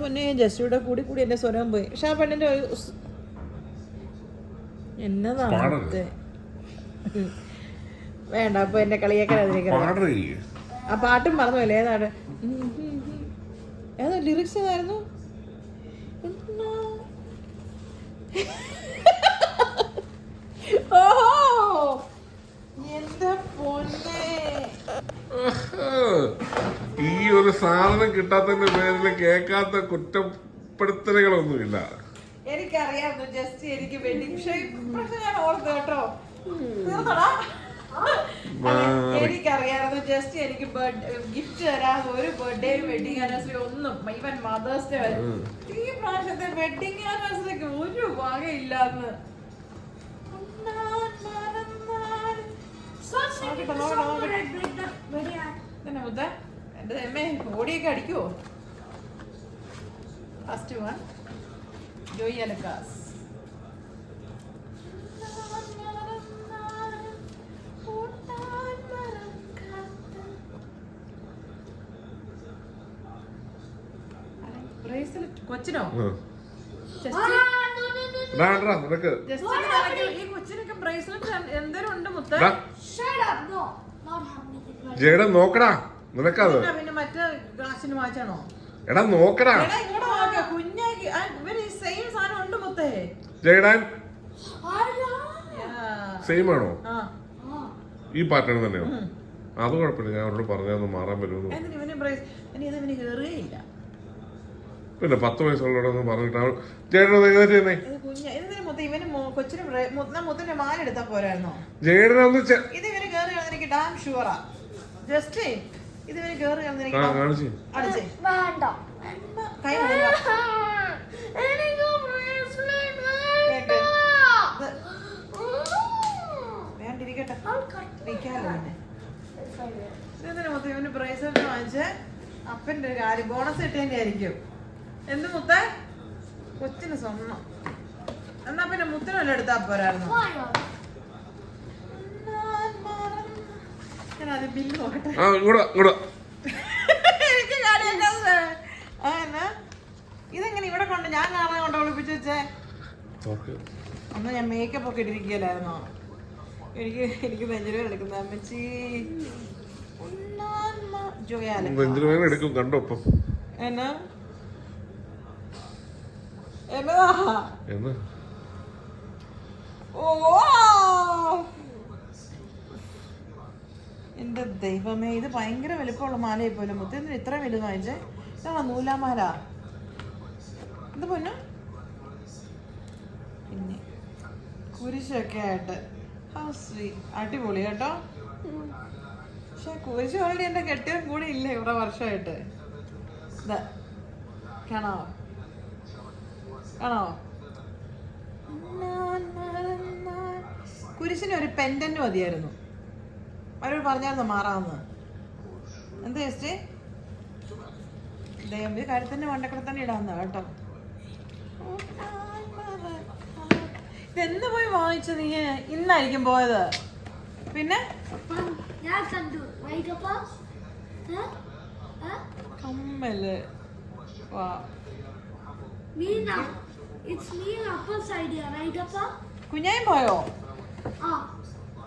മുന്നേ ജസ്റ്റിയുടെ കൂടി കൂടി എന്റെ സ്വരം പോയി. പക്ഷെ ആ പെണ്ണിന്റെ എന്നതാണ് വേണ്ട. അപ്പൊ എന്റെ കളിയാക്കാതിരിക്കണം. ആ പാട്ടും മറന്നുല്ലേ? ഏതാണ് ഏതാ ലിറിക്സ് ഏതായിരുന്നു? ഓഹോ എന്റെ പൊന്നെ, ഈ ഒരു സാധനം കിട്ടാത്തതിന്റെ പേരിൽ കേൾക്കാത്ത കുറ്റപ്പെടുത്തലുകളൊന്നുമില്ല. എനിക്കറിയാം ജസ്റ്റ് എനിക്ക് വെഡിങ് പക്ഷെ ഞാൻ ഓർത്ത് കേട്ടോ. എനിക്കറിയാമായിരുന്നു ജസ്റ്റ് എനിക്ക് ഗിഫ്റ്റ് തരാതെ ഒരു ബർത്ത്ഡേ വെഡിങ് ആനിവേഴ്സറി ഒന്നും, ഈവൻ മദേഴ്സ് ഡേ വരെ ഈ പ്രാവശ്യത്തെ വെഡിങ് ആനിവേഴ്സറിക്ക് ഒരു വകയില്ലാന്ന്. എന്റെ അമ്മേ ഓടിയൊക്കെ അടിക്കുവോ? First one Joy Alukkas. കൊച്ചിനോ? ഈ കൊച്ചിനൊക്കെ ബ്രേസ്ലെറ്റ് എന്തേലും ഉണ്ട് മുത്ത? നോക്കടാ നിനക്കത് പിന്നെ മറ്റേ ഗ്ലാസിന് വാച്ചാണോ? എടാ നോക്കടാ കുഞ്ഞാക്കി സെയിം സാധനം ഉണ്ട് മുത്തേ. ജയടാൻ സെയിം ആണോ? ഈ പാറ്റേൺ തന്നെയോ? അത് കുഴപ്പമില്ല, ഞാൻ അവരോട് പറഞ്ഞൊന്ന് മാറാൻ പറ്റുമെന്ന്. കേറുകയില്ല. പിന്നെ 10 വയസ്സുള്ളവരൊന്ന് പറഞ്ഞിട്ട് ജയടനെ കൊച്ചിന് മാല എടുത്താ പോരായിരുന്നോ? ജയടനൊന്ന് ഇത് ഇവര് കേറി എനിക്ക് ഡാം ഷുവറാ. ജസ്റ്റ് ഇത് ഇവര് കേറി കാണിച്ചു വേണ്ടിരിക്കട്ടെ വിൽക്കാലോ. പിന്നെ ഇതിന് മൊത്തം ഇവന് ബ്രേസ്ലെറ്റ് വാങ്ങിച്ച് അപ്പന്റെ ഒരു കാര്യം ബോണസ് കിട്ടേണ്ടി ആയിരിക്കും. എന്ത് മുത്ത? കൊച്ചിന് സ്വർണ്ണം. എന്നാ പിന്നെ മുത്തിനല്ല എടുത്താ പോരായിരുന്നു. ഞാൻ അത് ബില്ല് നോക്കട്ടെ. എനിക്ക് കാണിയാക്കാതെ ഇതെങ്ങനെ ഇവിടെ കൊണ്ട് ഞാൻ കാണാൻ കൊണ്ട് ഒളിപ്പിച്ച് വെച്ചേ? അന്ന് ഞാൻ മേക്കപ്പ് ഒക്കെ ഇട്ടിരിക്കലായിരുന്നോ? എനിക്ക് നെഞ്ചിൽ എടുക്കുന്ന അമ്മച്ചി എന്നാ എന്റെ ദൈവമേ, ഇത് ഭയങ്കര വലുപ്പമുള്ള മാലയായി പോലെ. മുത്തിന് ഇത്ര വലുത് വാങ്ങിച്ചേ? ഇതാണോ നൂലാമാല? എന്ത് പൊന്നു? പിന്നെ കുരിശൊക്കെ ആയിട്ട് അടിപൊളി കേട്ടോ. പക്ഷെ കുരിശ് ഓൾറെഡി എന്റെ കെട്ടിയവൻ കൂടെ ഇല്ല ഇവിടെ വർഷമായിട്ട്. കാണോ കാണോ? കുരിശിന് ഒരു പെൻഡന്റ് മതിയായിരുന്നു. അവരോട് പറഞ്ഞായിരുന്നു മാറാമെന്ന്. എന്ത് ജസ്റ്റ് ദൈവം കാര്യത്തിന്റെ മണ്ടക്കൂടെ തന്നെ ഇടാവുന്ന കേട്ടോ. ഇതെന്ന് പോയി വാങ്ങിച്ചു നീ? ഇന്നായിരിക്കും പോയത്. പിന്നെ കമ്മല് വാ. കുഞ്ഞായും പോയോ?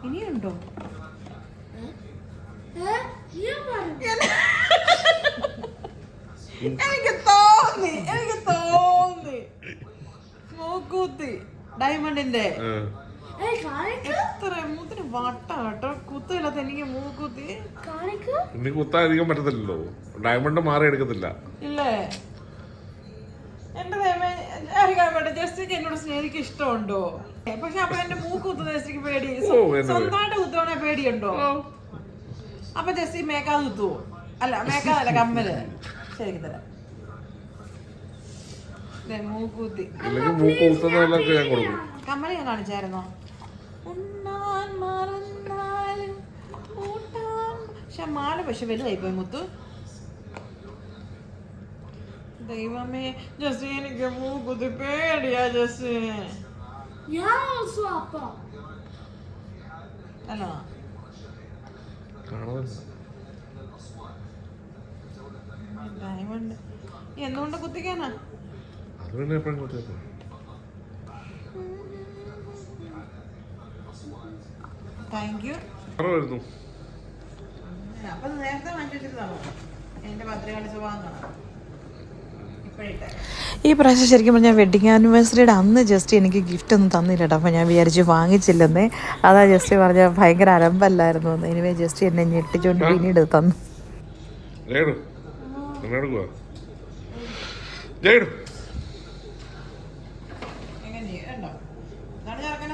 ഇനിയുണ്ടോ? എനിക്ക് തോന്നി മൂക്കൂത്തി ഡയമണ്ടിന്റെ എത്ര മൂത്തിന് വട്ട കേട്ടോ. കുത്തില്ലാത്ത എനിക്ക് മൂക്കുത്തി കുത്താധികം പറ്റത്തില്ലല്ലോ. ഡയമണ്ട് മാറി എടുക്കത്തില്ല ഇല്ലേ? എന്റെ ജസ്റ്റിക്ക് എന്നോട് സ്നേഹിക്ക് ഇഷ്ടമുണ്ടോ? പക്ഷെ അപ്പൊ എന്റെ മൂക്ക് കുത്തുന്ന ജസ്റ്റിക്ക് പേടി. സ്വന്തമായിട്ട് കുത്തുവാണെ പേടിയുണ്ടോ? അപ്പൊ ജസ്റ്റി മേക്കാതെ കുത്തുവോ? അല്ല മേക്കാതല്ല, കമ്മല് ശരിക്കും തരാം. മൂക്കൂത്തി കമ്മല് ഞാൻ കാണിച്ചായിരുന്നോ? പക്ഷെ മാല പക്ഷെ വലുതായി പോയി മുത്തു. ദൈവമേ ജസ്റ്റ് എനിക്ക് മൂക്കുത്തി പേടിയാ ജസ്റ്റ്. അല്ലോ ഡയമണ്ട് എന്തുകൊണ്ട് കുത്തിക്കാനാ? അത് പിന്നെ എപ്പോഴും കുത്തിയപ്പോ താങ്ക് യു. വരുന്നു. അപ്പൊ നേരത്തെ മാറ്റി വെച്ചിരുന്നാണോ എന്റെ ഭദ്രകാളി സ്വഭാവം കാണാം. ഈ പ്രാവശ്യം ശരിക്കും പറഞ്ഞാൽ വെഡിങ് ആനിവേഴ്സറിയുടെ അന്ന് ജസ്റ്റ് എനിക്ക് ഗിഫ്റ്റ് ഒന്നും തന്നില്ല കേട്ടോ. അപ്പോൾ ഞാൻ വിചാരിച്ചു വാങ്ങിച്ചില്ലെന്നേ. അതാ ജസ്റ്റ് പറഞ്ഞാൽ ഭയങ്കര അലമ്പല്ലായിരുന്നു എന്ന്. എനിവേ ജസ്റ്റ് എന്നെ ഞെട്ടിച്ചുകൊണ്ട് പിന്നീട് തന്നു.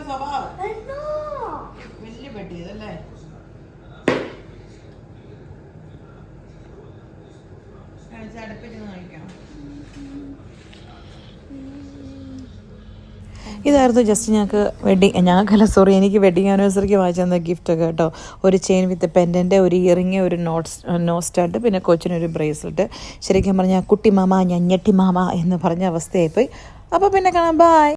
സ്വഭാവം വലിയ പെട്ടി ഇതല്ലേ. അടുപ്പിച്ച് കഴിക്കാം. ഇതായിരുന്നു ജസ്റ്റ് എനിക്ക് വെഡിങ് ആനിവേഴ്സറിക്ക് വാങ്ങിച്ചു തന്ന ഗിഫ്റ്റൊക്കെ കേട്ടോ. ഒരു ചെയിൻ വിത്ത് പെൻഡൻറ്റ്, ഒരു ഇയറിങ്, ഒരു നോട്ട് സ്റ്റാഡ്, പിന്നെ കൊച്ചിനൊരു ബ്രേസ്ലെറ്റ്. ശരിക്കും പറഞ്ഞാൽ കുട്ടി മാമ ഞഞ്ഞട്ടി മാമ എന്ന് പറഞ്ഞ അവസ്ഥയായിപ്പോയി. അപ്പോൾ പിന്നെ കാണാം. ബൈ.